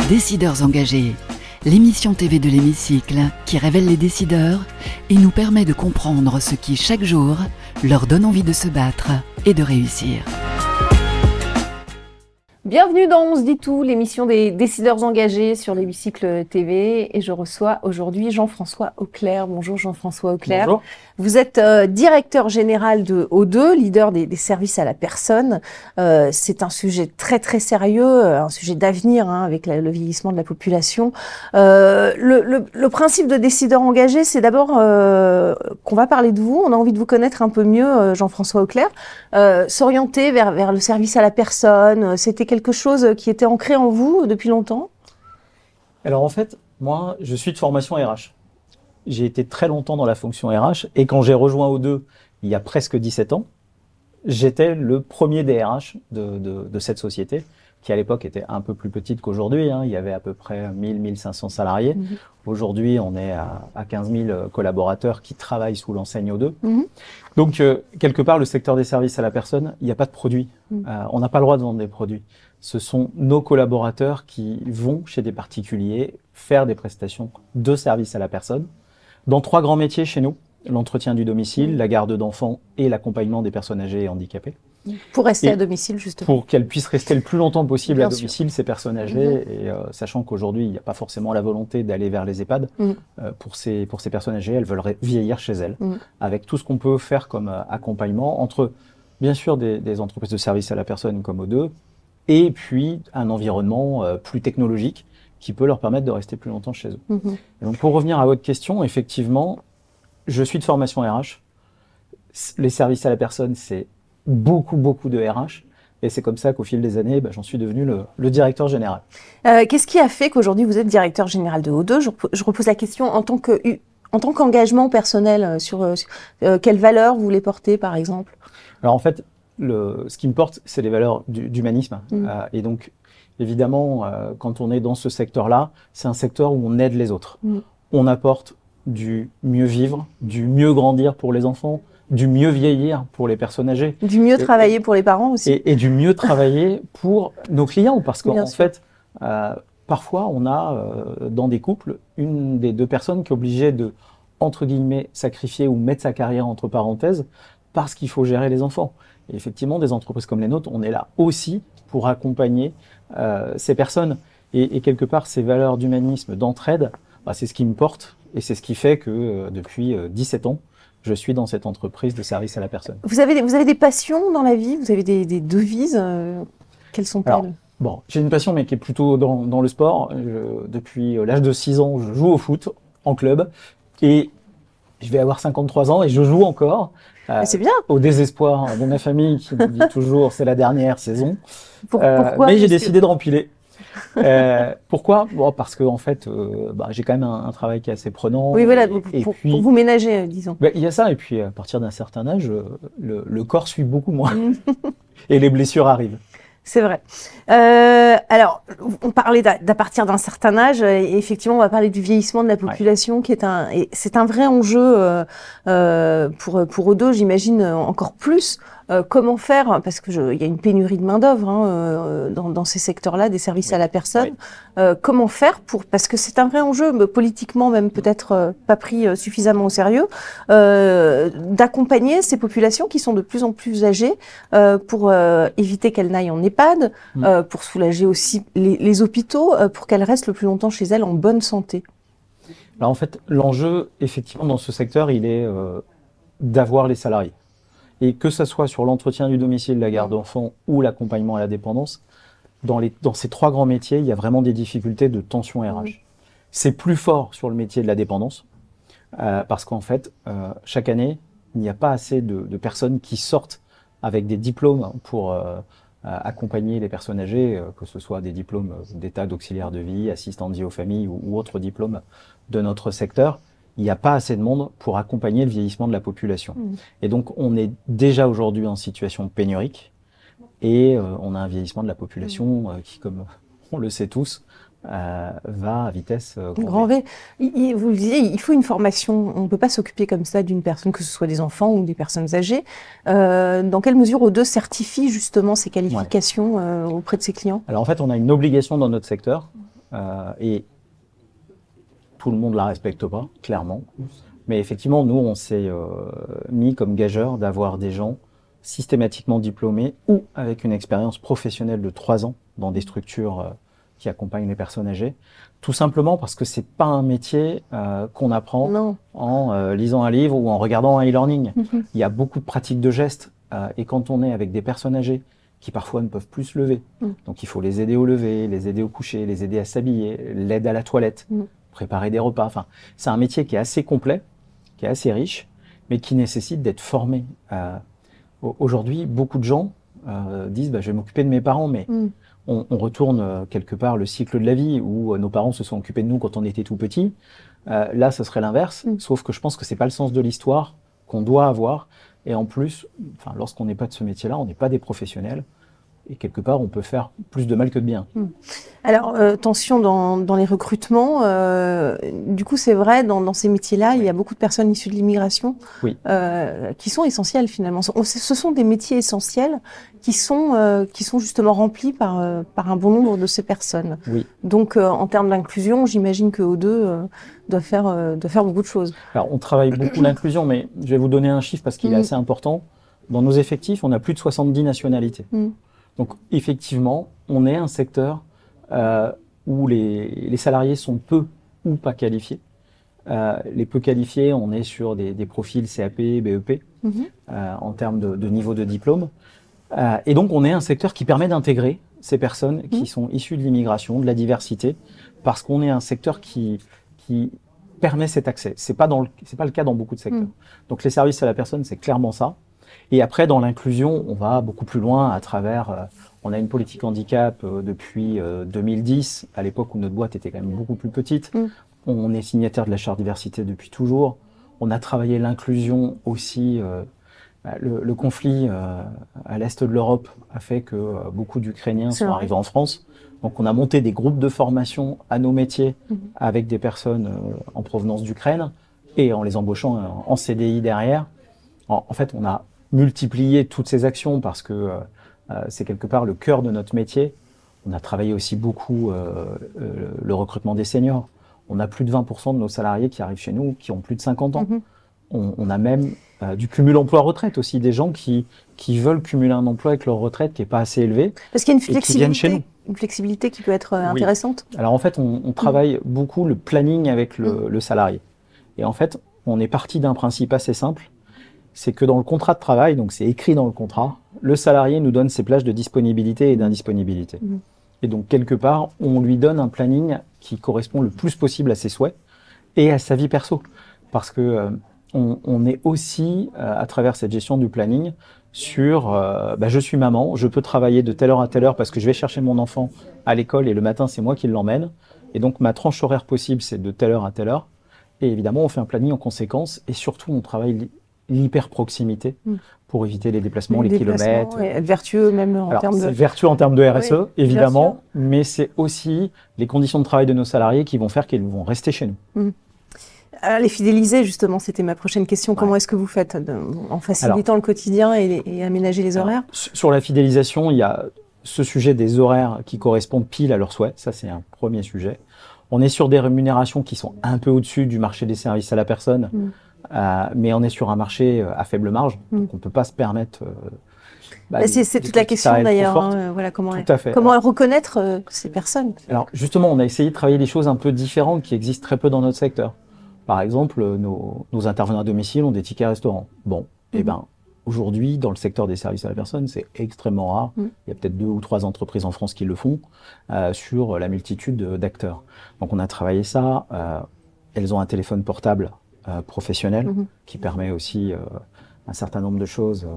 Décideurs engagés, l'émission TV de l'Hémicycle qui révèle les décideurs et nous permet de comprendre ce qui, chaque jour, leur donne envie de se battre et de réussir. Bienvenue dans On se dit tout, l'émission des décideurs engagés sur l'Hémicycle TV. Et je reçois aujourd'hui Jean-François Auclair. Bonjour Jean-François Auclair. Bonjour. Vous êtes directeur général de O2, leader des services à la personne. C'est un sujet très très sérieux, un sujet d'avenir avec le vieillissement de la population. Le principe de décideur engagé, c'est d'abord qu'on va parler de vous. On a envie de vous connaître un peu mieux, Jean-François Auclair. S'orienter vers le service à la personne, c'était quelque chose qui était ancré en vous depuis longtemps? Alors en fait, moi, je suis de formation RH. J'ai été très longtemps dans la fonction RH et quand j'ai rejoint O2 il y a presque 17 ans, j'étais le premier DRH de cette société qui à l'époque était un peu plus petite qu'aujourd'hui. Il y avait à peu près 1000-1500 salariés. Mmh. Aujourd'hui, on est à 15 000 collaborateurs qui travaillent sous l'enseigne O2. Mmh. Donc, quelque part, le secteur des services à la personne, il n'y a pas de produits. Mmh. On n'a pas le droit de vendre des produits. Ce sont nos collaborateurs qui vont chez des particuliers faire des prestations de services à la personne dans 3 grands métiers chez nous. L'entretien du domicile, la garde d'enfants et l'accompagnement des personnes âgées et handicapées. Pour rester à domicile, justement. Pour qu'elles puissent rester le plus longtemps possible à domicile, ces personnes âgées, et sachant qu'aujourd'hui, il n'y a pas forcément la volonté d'aller vers les EHPAD. Pour ces personnes âgées, elles veulent vieillir chez elles, avec tout ce qu'on peut faire comme accompagnement, entre, bien sûr, des entreprises de services à la personne comme O2, et puis un environnement plus technologique qui peut leur permettre de rester plus longtemps chez eux. Et donc, pour revenir à votre question, effectivement, je suis de formation RH. Les services à la personne, c'est beaucoup de RH. Et c'est comme ça qu'au fil des années, j'en suis devenu le directeur général. Qu'est-ce qui a fait qu'aujourd'hui vous êtes directeur général de O2? Je repose la question en tant qu'engagement personnel sur quelles valeurs vous voulez porter, par exemple? Alors en fait, ce qui me porte, c'est les valeurs d'humanisme. Et donc, évidemment, quand on est dans ce secteur-là, c'est un secteur où on aide les autres. On apporte du mieux vivre, du mieux grandir pour les enfants, du mieux vieillir pour les personnes âgées. Du mieux travailler pour les parents aussi. Et du mieux travailler pour nos clients. Parce qu'en fait, parfois, on a dans des couples, une des 2 personnes qui est obligée de, entre guillemets, sacrifier ou mettre sa carrière entre parenthèses parce qu'il faut gérer les enfants. Et effectivement, des entreprises comme les nôtres, on est là aussi pour accompagner ces personnes. Et quelque part, ces valeurs d'humanisme, d'entraide, c'est ce qui me porte. Et c'est ce qui fait que depuis 17 ans, je suis dans cette entreprise de service à la personne. Vous avez des passions dans la vie? Vous avez des devises? Quelles sont-elles? Bon, j'ai une passion, mais qui est plutôt dans le sport. Depuis l'âge de 6 ans, je joue au foot en club. Et je vais avoir 53 ans et je joue encore. C'est bien. Au désespoir de ma famille qui me dit toujours c'est la dernière saison. Pourquoi? Mais j'ai décidé de rempiler. Pourquoi? Bon, parce que en fait, j'ai quand même un travail qui est assez prenant. Oui, voilà, pour vous ménager, disons. Il y a ça, et puis à partir d'un certain âge, le corps suit beaucoup moins, et les blessures arrivent. C'est vrai. Alors, on parlait d'à partir d'un certain âge, et effectivement, on va parler du vieillissement de la population, qui est c'est un vrai enjeu pour O2, j'imagine encore plus. Comment faire, parce que il y a une pénurie de main d'œuvre dans ces secteurs-là, des services à la personne. Comment faire parce que c'est un vrai enjeu, mais politiquement même peut-être pas pris suffisamment au sérieux, d'accompagner ces populations qui sont de plus en plus âgées pour éviter qu'elles n'aillent en EHPAD, pour soulager aussi les hôpitaux, pour qu'elles restent le plus longtemps chez elles en bonne santé. Alors en fait, l'enjeu, effectivement, dans ce secteur, il est d'avoir les salariés. Et que ce soit sur l'entretien du domicile, la garde d'enfants ou l'accompagnement à la dépendance, dans ces 3 grands métiers, il y a vraiment des difficultés de tension RH. C'est plus fort sur le métier de la dépendance, parce qu'en fait, chaque année, il n'y a pas assez de personnes qui sortent avec des diplômes pour accompagner les personnes âgées, que ce soit des diplômes d'état d'auxiliaire de vie, assistant de vie aux familles ou autres diplômes de notre secteur. Il n'y a pas assez de monde pour accompagner le vieillissement de la population. Et donc, on est déjà aujourd'hui en situation pénurique et on a un vieillissement de la population qui, comme on le sait tous, va à vitesse grand V. Vous le disiez, il faut une formation. On ne peut pas s'occuper comme ça d'une personne, que ce soit des enfants ou des personnes âgées. Dans quelle mesure O2 certifie justement ces qualifications auprès de ses clients? Alors en fait, on a une obligation dans notre secteur et tout le monde la respecte pas, clairement. Mais effectivement, nous, on s'est mis comme gageur d'avoir des gens systématiquement diplômés ou avec une expérience professionnelle de 3 ans dans des structures qui accompagnent les personnes âgées. Tout simplement parce que c'est pas un métier qu'on apprend en lisant un livre ou en regardant un e-learning. Il y a beaucoup de pratiques de gestes et quand on est avec des personnes âgées qui parfois ne peuvent plus se lever, donc il faut les aider au lever, les aider au coucher, les aider à s'habiller, l'aide à la toilette, préparer des repas. Enfin, c'est un métier qui est assez complet, qui est assez riche, mais qui nécessite d'être formé. Aujourd'hui, beaucoup de gens disent je vais m'occuper de mes parents, mais on retourne quelque part le cycle de la vie où nos parents se sont occupés de nous quand on était tout petit. Là, ce serait l'inverse, sauf que je pense que c'est pas le sens de l'histoire qu'on doit avoir. Et en plus, lorsqu'on n'est pas de ce métier-là, on n'est pas des professionnels. Et quelque part, on peut faire plus de mal que de bien. Alors, tension dans les recrutements. Du coup, c'est vrai, dans ces métiers-là, il y a beaucoup de personnes issues de l'immigration qui sont essentielles finalement. Ce sont des métiers essentiels qui sont justement remplis par un bon nombre de ces personnes. Donc, en termes d'inclusion, j'imagine que O2 doit faire beaucoup de choses. Alors, on travaille beaucoup l'inclusion, mais je vais vous donner un chiffre parce qu'il est assez important. Dans nos effectifs, on a plus de 70 nationalités. Donc, effectivement, on est un secteur où les salariés sont peu ou pas qualifiés. Les peu qualifiés, on est sur des profils CAP, BEP, en termes de niveau de diplôme. Et donc, on est un secteur qui permet d'intégrer ces personnes qui sont issues de l'immigration, de la diversité, parce qu'on est un secteur qui permet cet accès. C'est pas le cas dans beaucoup de secteurs. Donc, les services à la personne, c'est clairement ça. Et après, dans l'inclusion, on va beaucoup plus loin à travers... on a une politique handicap depuis 2010, à l'époque où notre boîte était quand même beaucoup plus petite. On est signataire de la charte diversité depuis toujours. On a travaillé l'inclusion aussi. Le conflit à l'est de l'Europe a fait que beaucoup d'Ukrainiens sont arrivés en France. Donc on a monté des groupes de formation à nos métiers avec des personnes en provenance d'Ukraine et en les embauchant en CDI derrière. En fait, on a multiplier toutes ces actions parce que c'est quelque part le cœur de notre métier. On a travaillé aussi beaucoup le recrutement des seniors. On a plus de 20% de nos salariés qui arrivent chez nous qui ont plus de 50 ans. On a même du cumul emploi-retraite aussi, des gens qui veulent cumuler un emploi avec leur retraite qui n'est pas assez élevé. Parce qu'il y a une flexibilité qui peut être intéressante. Alors en fait, on travaille beaucoup le planning avec le salarié. Et en fait, on est parti d'un principe assez simple. C'est que dans le contrat de travail, donc c'est écrit dans le contrat, le salarié nous donne ses plages de disponibilité et d'indisponibilité. Et donc, quelque part, on lui donne un planning qui correspond le plus possible à ses souhaits et à sa vie perso. Parce que on est aussi, à travers cette gestion du planning, sur je suis maman, je peux travailler de telle heure à telle heure parce que je vais chercher mon enfant à l'école et le matin, c'est moi qui l'emmène. Et donc, ma tranche horaire possible, c'est de telle heure à telle heure. Et évidemment, on fait un planning en conséquence et surtout, on travaille l'hyper-proximité pour éviter les déplacements, les kilomètres. Et être vertueux même en termes de... C'est vertueux en termes de RSE, évidemment, mais c'est aussi les conditions de travail de nos salariés qui vont faire qu'ils vont rester chez nous. Alors, les fidéliser, justement, c'était ma prochaine question. Comment est-ce que vous faites en facilitant le quotidien et aménager les horaires? Sur la fidélisation, il y a ce sujet des horaires qui correspondent pile à leurs souhaits. Ça, c'est un premier sujet. On est sur des rémunérations qui sont un peu au-dessus du marché des services à la personne. Mais on est sur un marché à faible marge, donc on ne peut pas se permettre... c'est toute la question d'ailleurs, voilà, comment reconnaître ces personnes. Alors justement, on a essayé de travailler des choses un peu différentes qui existent très peu dans notre secteur. Par exemple, nos intervenants à domicile ont des tickets restaurants. Bon, aujourd'hui, dans le secteur des services à la personne, c'est extrêmement rare. Il y a peut-être 2 ou 3 entreprises en France qui le font sur la multitude d'acteurs. Donc on a travaillé ça. Elles ont un téléphone portable professionnel qui permet aussi un certain nombre de choses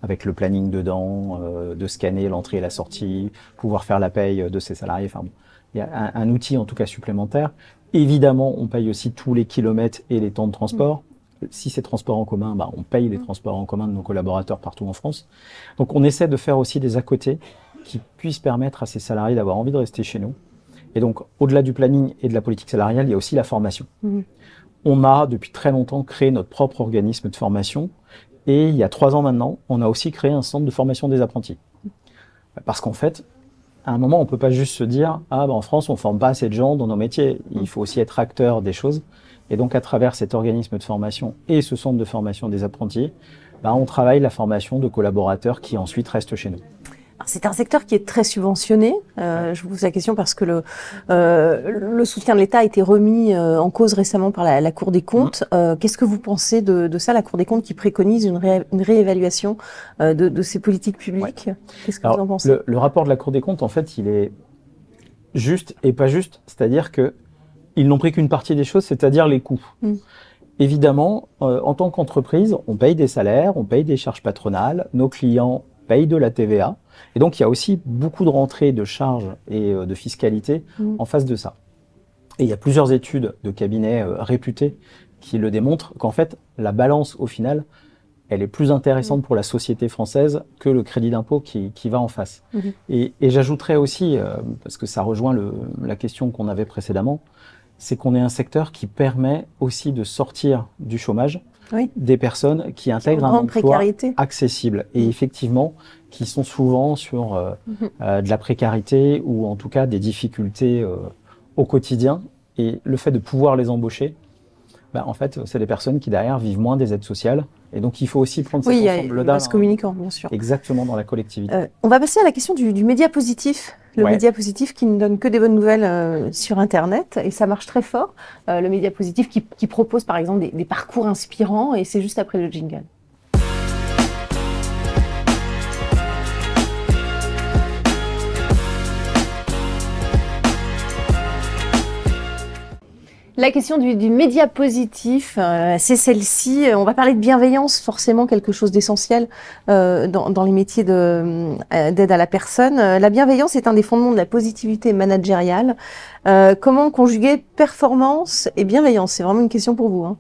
avec le planning dedans, de scanner l'entrée et la sortie, pouvoir faire la paye de ses salariés. Enfin, bon, il y a un outil en tout cas supplémentaire. Évidemment, on paye aussi tous les kilomètres et les temps de transport. Si c'est transport en commun, on paye les transports en commun de nos collaborateurs partout en France. Donc on essaie de faire aussi des à côté qui puissent permettre à ces salariés d'avoir envie de rester chez nous. Et donc, au-delà du planning et de la politique salariale, il y a aussi la formation. On a, depuis très longtemps, créé notre propre organisme de formation. Et il y a 3 ans maintenant, on a aussi créé un centre de formation des apprentis. Parce qu'en fait, à un moment, on peut pas juste se dire « Ah, en France, on forme pas assez de gens dans nos métiers. » Il faut aussi être acteur des choses. Et donc, à travers cet organisme de formation et ce centre de formation des apprentis, on travaille la formation de collaborateurs qui ensuite restent chez nous. C'est un secteur qui est très subventionné. Je vous pose la question parce que le soutien de l'État a été remis en cause récemment par la Cour des comptes. Qu'est-ce que vous pensez de ça, la Cour des comptes qui préconise une réévaluation de ces politiques publiques? Qu'est-ce que vous en pensez? Le rapport de la Cour des comptes, en fait, il est juste et pas juste. C'est-à-dire que ils n'ont pris qu'une partie des choses, c'est-à-dire les coûts. Évidemment, en tant qu'entreprise, on paye des salaires, on paye des charges patronales, nos clients payent de la TVA. Et donc, il y a aussi beaucoup de rentrées de charges et de fiscalité en face de ça. Et il y a plusieurs études de cabinets réputés qui le démontrent qu'en fait, la balance, au final, elle est plus intéressante pour la société française que le crédit d'impôt qui va en face. Et j'ajouterais aussi, parce que ça rejoint la question qu'on avait précédemment, c'est qu'on est un secteur qui permet aussi de sortir du chômage des personnes qui intègrent un emploi accessible. Et effectivement, qui sont souvent sur de la précarité ou en tout cas des difficultés au quotidien. Et le fait de pouvoir les embaucher, en fait, c'est des personnes qui derrière vivent moins des aides sociales. Et donc, il faut aussi prendre cet ensemble-là. Oui, il communicant, bien sûr. Exactement, dans la collectivité. On va passer à la question du média positif. Le média positif qui ne donne que des bonnes nouvelles sur Internet. Et ça marche très fort. Le média positif qui propose, par exemple, des parcours inspirants. Et c'est juste après le jingle. La question du média positif, c'est celle-ci. On va parler de bienveillance, forcément quelque chose d'essentiel dans les métiers d'aide à la personne. La bienveillance est un des fondements de la positivité managériale. Comment conjuguer performance et bienveillance? C'est vraiment une question pour vous.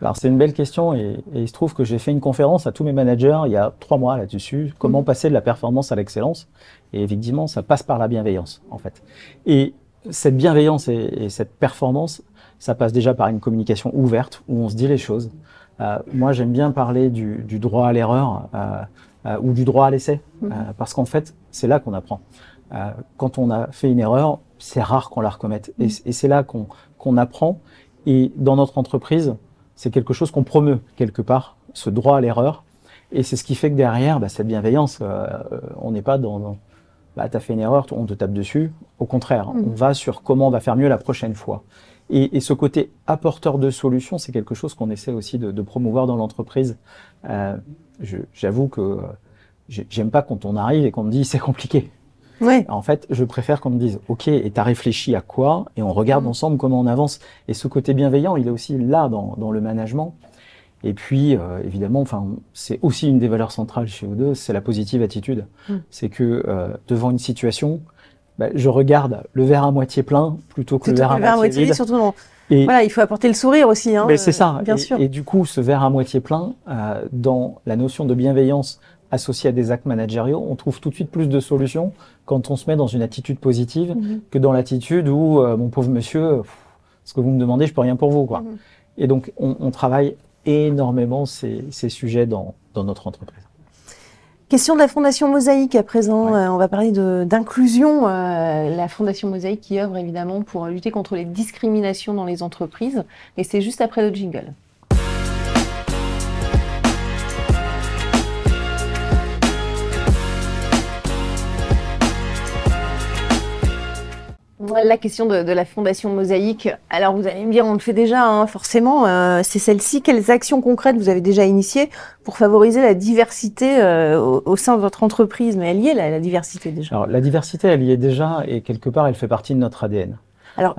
Alors c'est une belle question et il se trouve que j'ai fait une conférence à tous mes managers il y a 3 mois là-dessus. Comment passer de la performance à l'excellence? Et effectivement, ça passe par la bienveillance en fait. Et cette bienveillance et cette performance, ça passe déjà par une communication ouverte où on se dit les choses. Moi, j'aime bien parler du droit à l'erreur ou du droit à l'essai parce qu'en fait, c'est là qu'on apprend. Quand on a fait une erreur, c'est rare qu'on la recommette et c'est là qu'on apprend. Et dans notre entreprise, c'est quelque chose qu'on promeut quelque part, ce droit à l'erreur. Et c'est ce qui fait que derrière, cette bienveillance, on n'est pas dans t'as fait une erreur, on te tape dessus. Au contraire, on va sur comment on va faire mieux la prochaine fois. Et ce côté apporteur de solutions, c'est quelque chose qu'on essaie aussi de promouvoir dans l'entreprise. J'avoue que j'aime pas quand on arrive et qu'on me dit c'est compliqué. Ouais. En fait, je préfère qu'on me dise ok, et t'as réfléchi à quoi, et on regarde ensemble comment on avance. Et ce côté bienveillant, il est aussi là dans le management. Et puis, évidemment, c'est aussi une des valeurs centrales chez O2, c'est la positive attitude. C'est que devant une situation, je regarde le verre à moitié plein plutôt que le verre à moitié vide. Surtout voilà, il faut apporter le sourire aussi. Mais c'est ça. Bien sûr. Et du coup, ce verre à moitié plein, dans la notion de bienveillance associée à des actes managériaux, on trouve tout de suite plus de solutions quand on se met dans une attitude positive que dans l'attitude où, mon pauvre monsieur, ce que vous me demandez, je peux rien pour vous, quoi. Et donc, on travaille énormément ces sujets dans notre entreprise. Question de la Fondation Mosaïque à présent. On va parler d'inclusion. La Fondation Mosaïque qui œuvre évidemment pour lutter contre les discriminations dans les entreprises. Et c'est juste après le jingle. La question de la Fondation Mosaïque. Alors vous allez me dire, on le fait déjà, forcément. C'est celle-ci. Quelles actions concrètes vous avez déjà initiées pour favoriser la diversité au sein de votre entreprise? Mais elle y est, la diversité déjà. Alors la diversité, elle y est déjà et quelque part, elle fait partie de notre ADN. Alors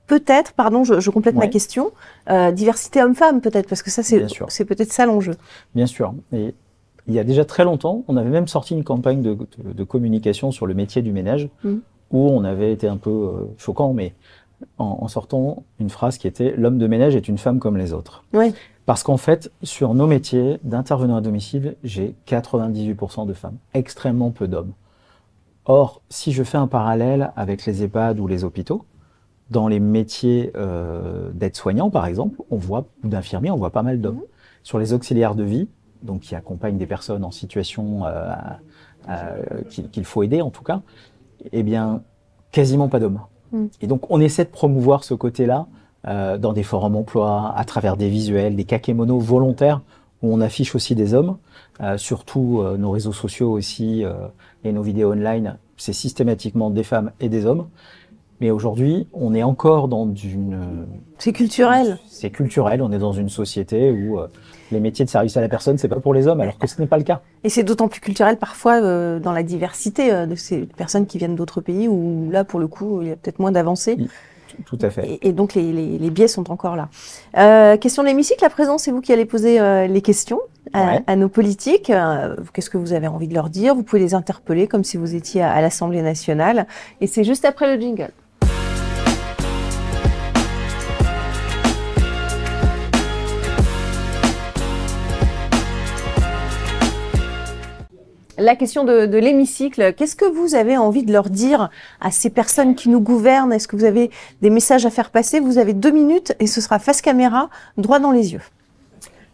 peut-être, pardon, je complète ma question. Diversité homme-femme peut-être, parce que ça c'est peut-être ça l'enjeu. Bien sûr. Et il y a déjà très longtemps, on avait même sorti une campagne de communication sur le métier du ménage. Où on avait été un peu choquant, mais en sortant une phrase qui était « L'homme de ménage est une femme comme les autres ». Parce qu'en fait, sur nos métiers d'intervenant à domicile, j'ai 98% de femmes, extrêmement peu d'hommes. Or, si je fais un parallèle avec les EHPAD ou les hôpitaux, dans les métiers d'aide-soignant par exemple, ou d'infirmiers, on voit pas mal d'hommes. Sur les auxiliaires de vie, donc qui accompagnent des personnes en situation qu'il faut aider en tout cas, eh bien, quasiment pas d'hommes. Et donc, on essaie de promouvoir ce côté-là dans des forums emploi, à travers des visuels, des kakémonos volontaires, où on affiche aussi des hommes, surtout nos réseaux sociaux aussi et nos vidéos online, c'est systématiquement des femmes et des hommes. Mais aujourd'hui, on est encore dans une... C'est culturel. C'est culturel, on est dans une société où les métiers de service à la personne, c'est pas pour les hommes, alors que ce n'est pas le cas. Et c'est d'autant plus culturel parfois dans la diversité de ces personnes qui viennent d'autres pays où là, pour le coup, il y a peut-être moins d'avancées. Tout à fait. Et donc, les biais sont encore là. Question de l'hémicycle, à présent, c'est vous qui allez poser les questions à nos politiques. Qu'est-ce que vous avez envie de leur dire? Vous pouvez les interpeller comme si vous étiez à l'Assemblée nationale. Et c'est juste après le jingle. La question de l'hémicycle, qu'est-ce que vous avez envie de leur dire à ces personnes qui nous gouvernent? Est-ce que vous avez des messages à faire passer? Vous avez 2 minutes et ce sera face caméra, droit dans les yeux.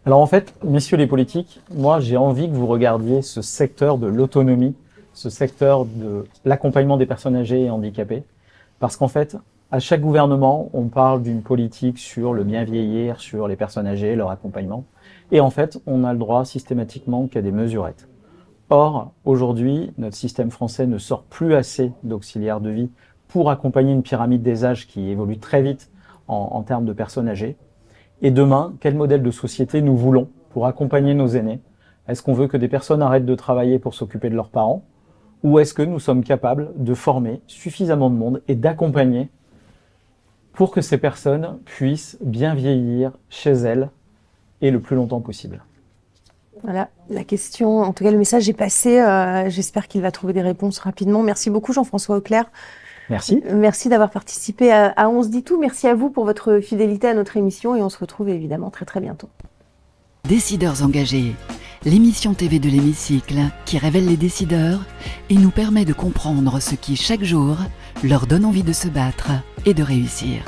Alors en fait, messieurs les politiques, moi j'ai envie que vous regardiez ce secteur de l'autonomie, ce secteur de l'accompagnement des personnes âgées et handicapées, parce qu'en fait, à chaque gouvernement, on parle d'une politique sur le bien vieillir, sur les personnes âgées, leur accompagnement, et en fait, on a le droit systématiquement qu'à des mesurettes. Or, aujourd'hui, notre système français ne sort plus assez d'auxiliaires de vie pour accompagner une pyramide des âges qui évolue très vite en termes de personnes âgées. Et demain, quel modèle de société nous voulons pour accompagner nos aînés? Est-ce qu'on veut que des personnes arrêtent de travailler pour s'occuper de leurs parents? Ou est-ce que nous sommes capables de former suffisamment de monde et d'accompagner pour que ces personnes puissent bien vieillir chez elles et le plus longtemps possible? Voilà, la question, en tout cas le message est passé, j'espère qu'il va trouver des réponses rapidement. Merci beaucoup Jean-François Auclair. Merci. Merci d'avoir participé à On se dit tout, merci à vous pour votre fidélité à notre émission et on se retrouve évidemment très très bientôt. Décideurs engagés, l'émission TV de l'hémicycle qui révèle les décideurs et nous permet de comprendre ce qui chaque jour leur donne envie de se battre et de réussir.